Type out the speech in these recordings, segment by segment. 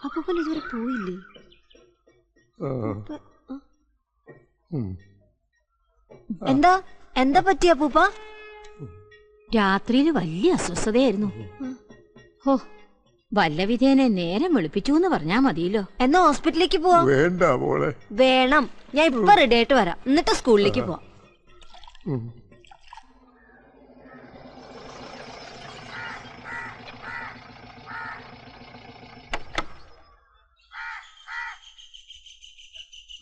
അപ്പൂപ്പൻ ഇതുവരെ പോയില്ലേ? എന്താ എന്താ പറ്റി അപ്പൂപ്പ? രാത്രിയിൽ വലിയ അസ്വസ്ഥതയായിരുന്നു. ഹോ, വല്ല വിധേനെ നേരം വെളുപ്പിച്ചു എന്ന് പറഞ്ഞാ മതിയല്ലോ. എന്നാ ഹോസ്പിറ്റലിലേക്ക് പോവാ? വേണ്ട മോളെ. വേണം. ഞാൻ ഇപ്പൊ റെഡി ആയിട്ട് വരാം, എന്നിട്ട് സ്കൂളിലേക്ക് പോവാം.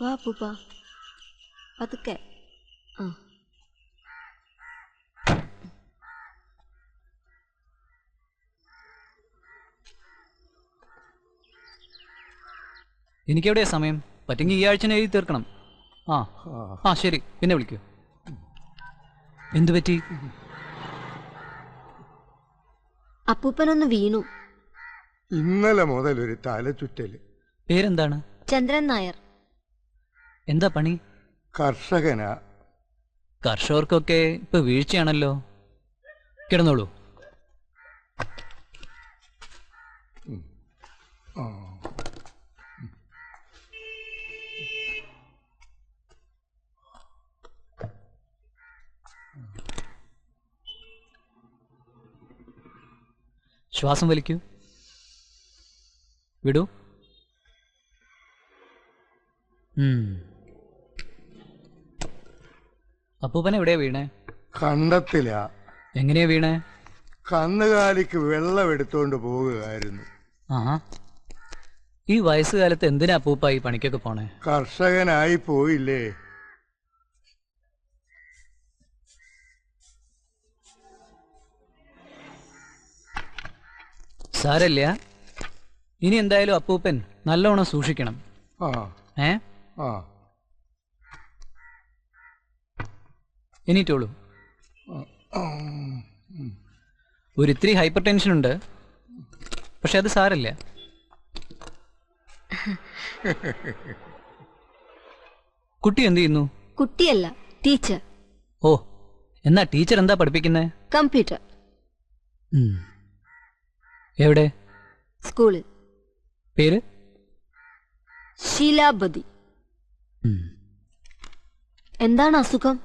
വാ അപ്പൂപ്പ, പതുക്കെ. എനിക്കെവിടെയാ സമയം? പറ്റുമെങ്കിൽ ഈ ആഴ്ച എഴുതി തീർക്കണം. ആ ശരി, പിന്നെ വിളിക്കൂ. എന്തു പറ്റി? അപ്പൂപ്പനൊന്ന് വീണു. ഇന്നലെ മുതൽ ഒരു തലചുറ്റല്. പേരെന്താണ്? ചന്ദ്രൻ നായർ. എന്താ പണി? കർഷകനാ. കർഷകർക്കൊക്കെ ഇപ്പൊ വീഴ്ചയാണല്ലോ. കിടന്നോളൂ. ശ്വാസം വലിക്കൂ. വിടൂ. അപ്പൂപ്പൻ എവിടെയാ വീണേ? കണ്ടത്തിലാ. എങ്ങനെയാ വീണേ? കന്നുകാലിക്ക് വെള്ളം എടുത്തോണ്ട് പോവുകയായിരുന്നു. ഈ വയസ്സുകാലത്ത് എന്തിനാ അപ്പൂപ്പ ഈ പണിക്കൊക്കെ പോണേ? കർഷകനായി പോയില്ലേ. സാരല്ല. ഇനി എന്തായാലും അപ്പൂപ്പൻ നല്ലോണം സൂക്ഷിക്കണം. എണീറ്റോളൂ. ഒരിത്തിരി ഹൈപ്പർ ടെൻഷൻ ഉണ്ട്, പക്ഷെ അത് സാരല്ല. കുട്ടി എന്ത് ചെയ്യുന്നു? കുട്ടിയല്ല, ടീച്ചർ. ഓ, എന്നാ ടീച്ചർ എന്താ പഠിപ്പിക്കുന്നേ? കമ്പ്യൂട്ടർ. എവിടെ? സ്കൂളിൽ. പേര്? ശീലാബതി. എന്താണ് അസുഖം?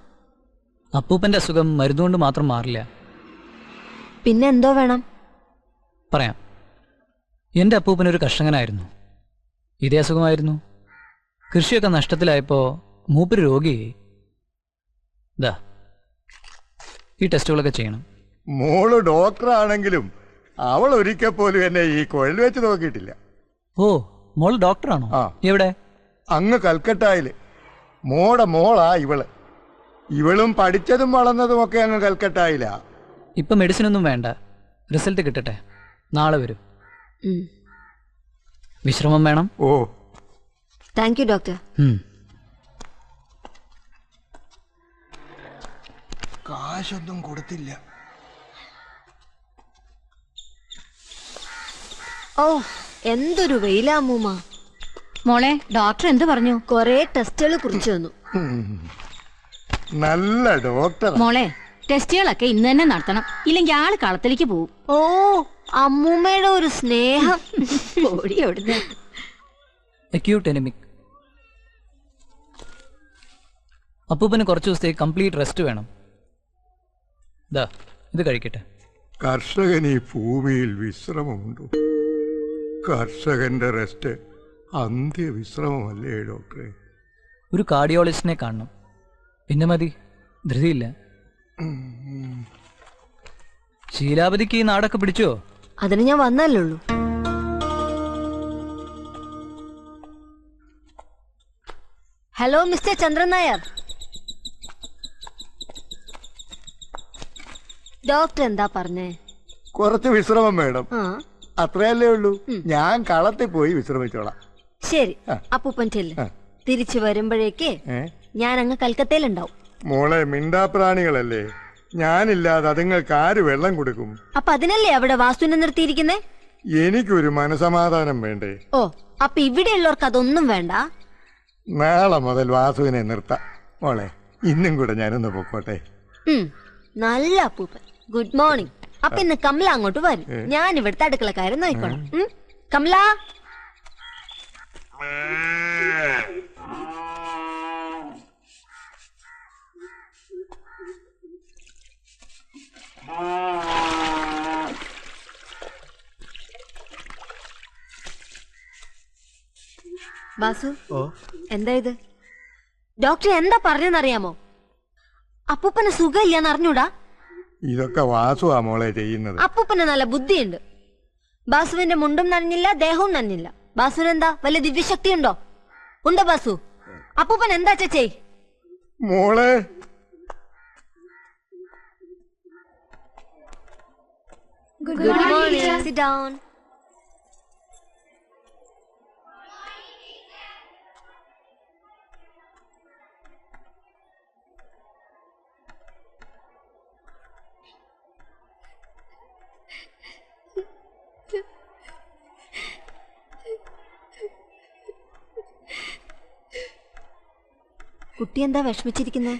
അപ്പൂപ്പന്റെ അസുഖം മരുന്നുകൊണ്ട് മാത്രം മാറില്ല. പിന്നെ എന്തോ വേണം? പറയാം. എൻ്റെ അപ്പൂപ്പനൊരു കർഷകനായിരുന്നു. ഇതേ അസുഖമായിരുന്നു. കൃഷിയൊക്കെ നഷ്ടത്തിലായപ്പോ മൂപ്പര് രോഗിയായി. ദാ ഈ ടെസ്റ്റുകളൊക്കെ ചെയ്യണം. മോള് ഡോക്ടറാണെങ്കിലും അവൾ ഒരിക്കൽ പോലും എന്നെ ഈ കുഴൽ വെച്ച് നോക്കിയിട്ടില്ല. ഓ, മോൾ ഡോക്ടറാണോ? എവിടെ? അങ്ങ് കൽക്കട്ടയില്. മോടെ മോളാ ഇവള്. ഇവളും പഠിച്ചതും വളർന്നതും ഒക്കെ അങ്ങ് കൽക്കട്ടയിലാ. ഇപ്പൊ മെഡിസിൻ ഒന്നും വേണ്ട, റിസൾട്ട് കിട്ടട്ടെ, നാളെ വരും. വിശ്രമം വേണം. ഓ, താങ്ക് യു ഡോക്ടർ. കാശൊന്നും കൊടുത്തില്ല. ഓ, എന്തൊരു വെയിലാമൂമ്മ. മോളെ, ഡോക്ടർ എന്ത് പറഞ്ഞു? കൊറേ ടെസ്റ്റുകൾ കുറിച്ചു തന്നു. നല്ല ഡോക്ടർ. മോളെ, ടെസ്റ്റുകളൊക്കെ ഇന്ന് തന്നെ നടത്തണം, ഇല്ലെങ്കിൽ ആള് കളത്തിലേക്ക് പോവും. ഓ, അമ്മൂമ്മയുടെ ഒരു സ്നേഹം. ഓടി എവിടുന്ന്? അക്യൂട്ട് എനിമിക്. അപ്പൂപ്പന് കുറച്ച് ദിവസത്തേക്ക് കംപ്ലീറ്റ് റെസ്റ്റ് വേണം. ദാ ഇത് കഴിക്കട്ടെ. കർഷകന് ഈ ഭൂമിയിൽ വിശ്രമമുണ്ടോ? കർഷകന്റെ റെസ്റ്റ് അന്ത്യവിശ്രമമല്ലേ ഡോക്ടറെ? ഒരു കാർഡിയോളജിസ്റ്റിനെ കാണണം, പിന്നെ മതി, ധൃതിയില്ല. ശീലാവതിക്ക് ഈ നാടൊക്കെ പിടിച്ചോ? അതിന് ഞാൻ വന്നല്ലേ ഉള്ളൂ. ഹലോ മിസ്റ്റർ ചന്ദ്രൻ നായർ. ഡോക്ടർ എന്താ പറഞ്ഞേ? കുറച്ച് വിശ്രമം വേണം, അത്രയല്ലേ ഉള്ളൂ. ഞാൻ കളത്തിൽ പോയി വിശ്രമിച്ചോളാം. ശരി, അപ്പൂപ്പൻ ചെല്ല്. തിരിച്ചു വരുമ്പോഴേക്ക് ഞാൻ അങ്ങ് കൽക്കത്തയിലുണ്ടാവും. മോളെ, മിണ്ടാപ്രാണികളല്ലേ, ഞാനില്ലാതെ അതുങ്ങൾക്ക് ആര് വെള്ളം കൊടുക്കും? അപ്പൊ അതിനല്ലേ അവിടെ വാസുവിനെ നിർത്തിയിരിക്കുന്നേ? എനിക്കൊരു മനസമാധാനം വേണ്ടേ? ഓ, അപ്പൊ ഇവിടെയുള്ളവർക്ക് അതൊന്നും വേണ്ട. നാളെ മുതൽ വാസുവിനെ നിർത്താം. മോളെ, ഇന്നും കൂടെ ഞാനൊന്ന് പൊക്കോട്ടെ. നല്ല അപ്പൂപ്പൻ. Good morning. അപ്പൊ ഇന്ന് കമല അങ്ങോട്ട് വരും, ഞാൻ ഇവിടുത്തെ അടുക്കളക്കാരൻ നോക്കണം. കമല, ബാസു, എന്താ ഇത്? ഡോക്ടർ എന്താ പറഞ്ഞെന്നറിയാമോ? അപ്പൂപ്പന് സുഖമില്ലാന്ന് അറിഞ്ഞൂടാ. ഇതൊക്കെ വാസുവാ മോളെ ചെയ്യുന്നത്. അപ്പൂപ്പന് നല്ല ബുദ്ധിയുണ്ട്. ബാസുവിന്റെ മുണ്ടും നനഞ്ഞില്ല, ദേഹവും നനഞ്ഞില്ല. ബാസുവിന് എന്താ വലിയ ദിവ്യശക്തി ഉണ്ടോ? ഉണ്ടോ ബാസു? അപ്പൂപ്പൻ എന്താ ചെയ്? മോളെ, ഗുഡ് മോർണിംഗ്. Sit down. കുട്ടി എന്താ വിഷമിച്ചിരിക്കുന്നേ?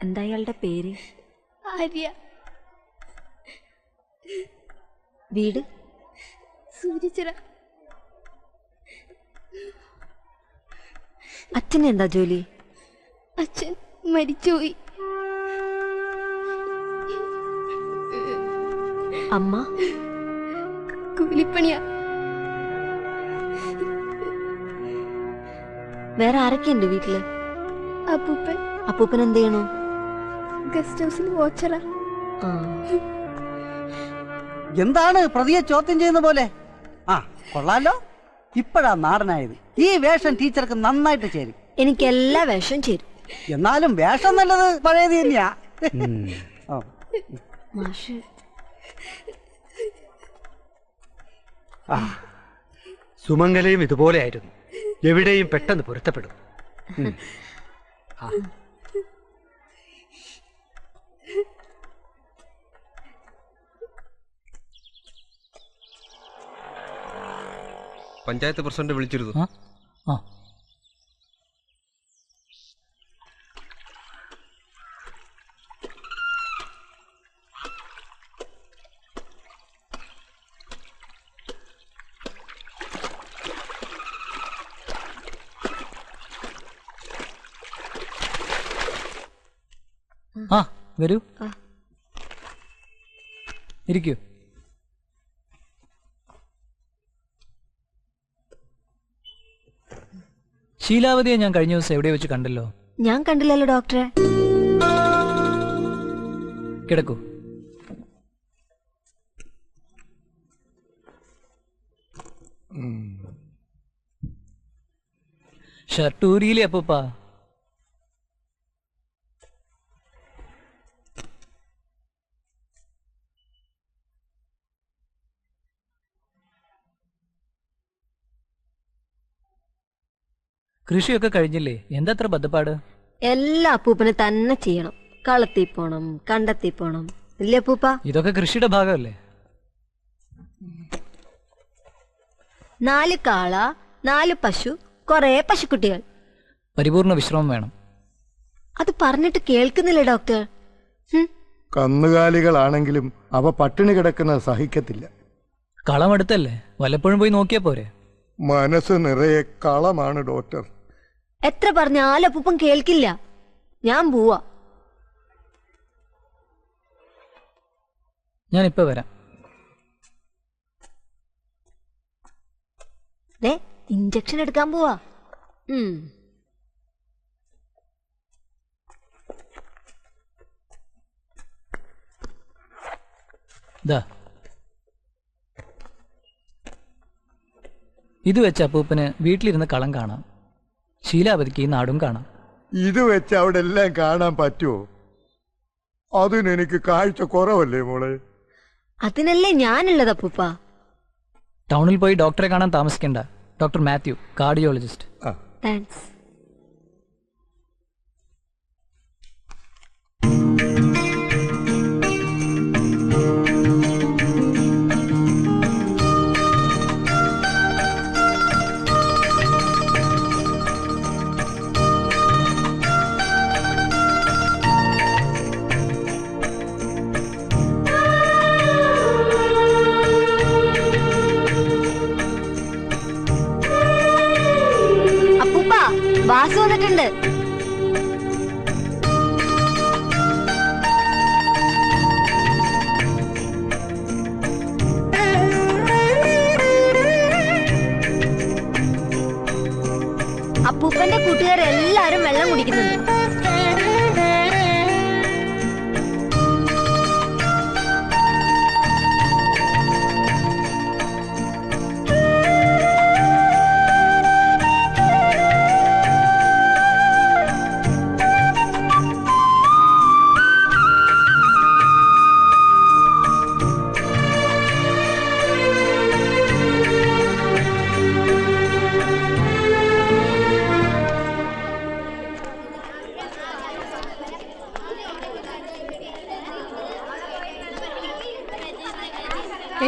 എന്താ അയാളുടെ പേര്? ആര്യ. വീട്? സൂര്യച്ചിറ. അച്ഛന് എന്താ ജോലി? അച്ഛൻ മരിച്ചുപോയി. അമ്മ? കൂലിപ്പണിയാ. വേറെ ആരൊക്കെയുണ്ട് വീട്ടില്? അപ്പൂപ്പൻ. അപ്പൂപ്പൻ എന്ത് ചെയ്യണു? ഗസ്റ്റ് ഹൗസിൽ വാച്ചറാ. എന്താണ് പ്രതിയെ ചോദ്യം ചെയ്യുന്ന പോലെ? ആ, കൊള്ളാലോ. ഇപ്പഴാ നാടനായത്. ഈ വേഷം ടീച്ചർക്ക് നന്നായിട്ട് ചേരും. എനിക്ക് എല്ലാ വേഷവും ചേരും. എന്നാലും വേഷം നല്ലത് പഴയത് തന്നെയാ. മാഷ്, സുമംഗലയും ഇതുപോലെ ആയിരുന്നു. എവിടെയും പെട്ടെന്ന് പൊരുത്തപ്പെടും. പഞ്ചായത്ത് പ്രസിഡന്റ് വിളിച്ചിരുന്നു. ആ, വരൂ, ഇരിക്കൂ. ശീലാവതിയെ ഞാൻ കഴിഞ്ഞ ദിവസം എവിടെ വെച്ച് കണ്ടല്ലോ. ഞാൻ കണ്ടില്ലല്ലോ ഡോക്ടറെ. കിടക്കൂ. ഷർട്ടൂരിയിലെ അപ്പൂപ്പ. കൃഷിയൊക്കെ കഴിഞ്ഞില്ലേ? എന്താ അത്ര ബദ്ധപ്പാട്? എല്ലാ അപ്പൂപ്പന് തന്നെ ചെയ്യണം. കളത്തി പോണം, കണ്ടെത്തി പോണം. ഇല്ലേ അപ്പൂപ്പ? ഇതൊക്കെ കൃഷിയുടെ ഭാഗമല്ലേ? 4 കാള, 4 പശു, കുറെ പശുക്കുട്ടികൾ. പരിപൂർണ വിശ്രമം വേണം. അത് പറഞ്ഞിട്ട് കേൾക്കുന്നില്ല ഡോക്ടർ. കന്നുകാലികളാണെങ്കിലും അവ പട്ടിണി കിടക്കുന്നത് സഹിക്കത്തില്ല. കളമെടുത്തല്ലേ, വല്ലപ്പോഴും പോയി നോക്കിയാ പോരെ? മനസ്സ് നിറയെ കളമാണ് ഡോക്ടർ. എത്ര പറഞ്ഞാലും അപ്പൂപ്പൻ കേൾക്കില്ല. ഞാൻ പോവാ. ഞാനിപ്പോ വരാം. ഇഞ്ചക്ഷൻ എടുക്കാൻ പോവാ. ഇത് വെച്ച് അപ്പൂപ്പന് വീട്ടിലിരുന്ന് കളം കാണാം. ശീലാവതിക്ക് ഈ നാടും കാണാം. ഇത് വെച്ച് അവിടെ എല്ലാം കാണാൻ പറ്റുമോ? അതിനെനിക്ക് കാഴ്ച കുറവല്ലേ മോളെ? അതിനല്ലേ ഞാനുള്ളത് അപ്പൂപ്പ. ടൗണിൽ പോയി ഡോക്ടറെ കാണാൻ താമസിക്കണ്ട. Doctor Mathew, cardiologist. താങ്ക്സ്.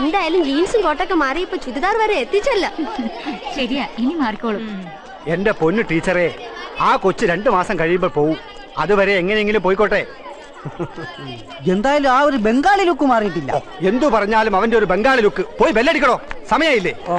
എന്തായാലും ജീൻസും കോട്ടൊക്കെ മാറി ഇപ്പൊ ചുരിദാർ വരെ എത്തിച്ചല്ല. ശരിയാ, ഇനി മാറിക്കോളും. എന്റെ പൊന്നു ടീച്ചറെ, ആ കൊച്ചു 2 മാസം കഴിയുമ്പോൾ പോവും. അതുവരെ എങ്ങനെയെങ്കിലും പോയിക്കോട്ടെ. എന്തായാലും ആ ഒരു ബംഗാളി ലുക്ക് മാറിയിട്ടില്ല. എന്തു പറഞ്ഞാലും അവന്റെ ഒരു ബംഗാളി ലുക്ക്. പോയി ബെല്ലടിക്കണോ? സമയമില്ലേ? ഓ